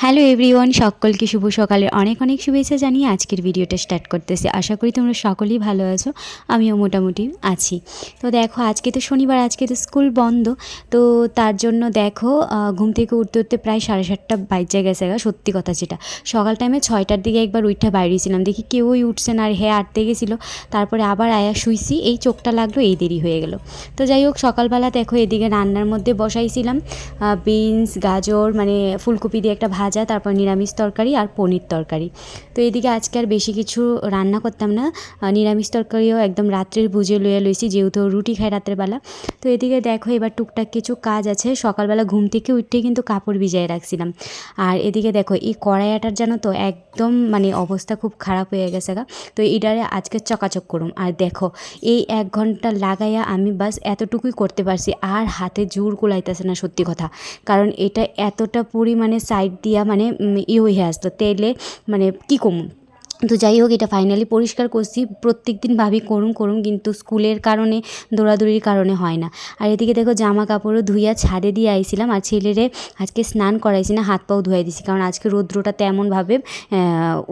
Hello everyone, সকলকে শুভ সকালের অনেক অনেক শুভেচ্ছা জানিয়ে আজকের ভিডিওটা স্টার্ট করতেছি। আশা করি তোমরা সকলেই ভালো আছো, আমিও মোটামুটি আছি। তো দেখো, আজকে তো শনিবার, আজকে তো স্কুল বন্ধ। তো তার জন্য দেখো ঘুম থেকে উঠতে উঠতে প্রায় 7:30 বাজে গেছে। সত্যি কথা, যেটা সকাল টাইমে 6টার দিকে একবার উঠে বাইরেছিলাম, দেখি কেউই উঠছে না, আর আটতে গেছিলো। তারপরে আবার আয়া শুইছি, এই চোখটা লাগলো, এই দেরি হয়ে গেল। তো যাই হোক, সকালবেলা দেখো এদিকে রান্নার মধ্যে বসাইছিলাম বিনস, গাজর, মানে ফুলকপি দিয়ে একটা ভাজা, তারপর নিরামিষ তরকারি আর পনির তরকারি। তো এদিকে আজকে আর বেশি কিছু রান্না করতাম না, নিরামিষ তরকারিও একদম রাত্রের বুঝে লইছি, যেহেতু রুটি খাই রাত্রের বেলা। তো এদিকে দেখো এবার টুকটাক কিছু কাজ আছে। সকালবেলা ঘুম থেকে উঠতে কিন্তু কাপড় ভিজিয়ে রাখছিলাম। আর এদিকে দেখো এই কড়াইটার জানো তো একদম মানে অবস্থা খুব খারাপ হয়ে গেছে গা। তো এটারে আজকে চকাচক করুম। আর দেখো এই 1 ঘন্টা লাগাইয়া আমি বাস এতটুকুই করতে পারছি, আর হাতে জোর কুলাইতেছে না সত্যি কথা। কারণ এটা এতটা পরিমাণে সাইড দিয়া মানে হয়ে আসতো তেলে, মানে কী কমু। তো যাই হোক, এটা ফাইনালি পরিষ্কার করছি। প্রত্যেক দিন ভাবি করুম, কিন্তু স্কুলের কারণে, দৌড়াদৌড়ির কারণে হয় না। আর এদিকে দেখো জামা কাপড়ও ধুইয়া ছাদে দিয়ে আইছিলাম, আর ছেলেরে আজকে স্নান করাইছি না, হাত পাও ধুয়াই দিছি, কারণ আজকে রৌদ্রটা তেমনভাবে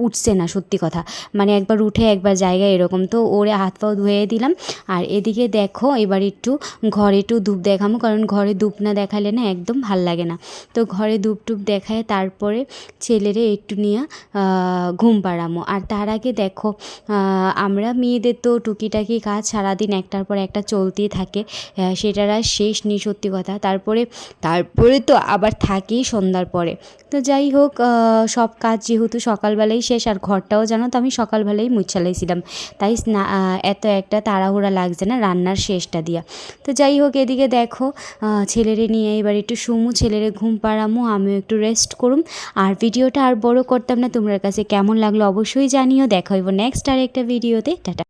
উঠছে না সত্যি কথা। মানে একবার উঠে একবার জায়গায় এরকম, তো ওরে হাত পাও ধুয়ে দিলাম। আর এদিকে দেখো এবার একটু ঘরে একটু ধূপ দেখামো, কারণ ঘরে ধূপ না দেখালে না একদম ভাল লাগে না। তো ঘরে ধূপ টুপ দেখায় তারপরে ছেলেরে একটু নিয়ে ঘুম পাড়ামো। আর তার আগে দেখো আমরা মেয়েদের তো টুকিটাকি কাজ সারাদিন একটার পর একটা চলতেই থাকে, সেটার আর শেষ নেই সত্যি কথা। তারপরে তো আবার থাকেই সন্ধ্যার পরে। তো যাই হোক, সব কাজ যেহেতু সকালবেলাই শেষ, আর ঘরটাও জানো তো আমি সকালবেলাই মুছালাইছিলাম, তাই এত একটা তাড়াহুড়া লাগছে না রান্নার শেষটা দিয়া। তো যাই হোক, এদিকে দেখো ছেলেরে নিয়ে এবার একটু ছেলেরে ঘুম পাড়ামো, আমিও একটু রেস্ট করুম। আর ভিডিওটা আর বড় করতাম না, তোমার কাছে কেমন লাগলো অবশ্যই জানিও। দেখা হইব নেক্সট আর একটা ভিডিওতে। টাটা।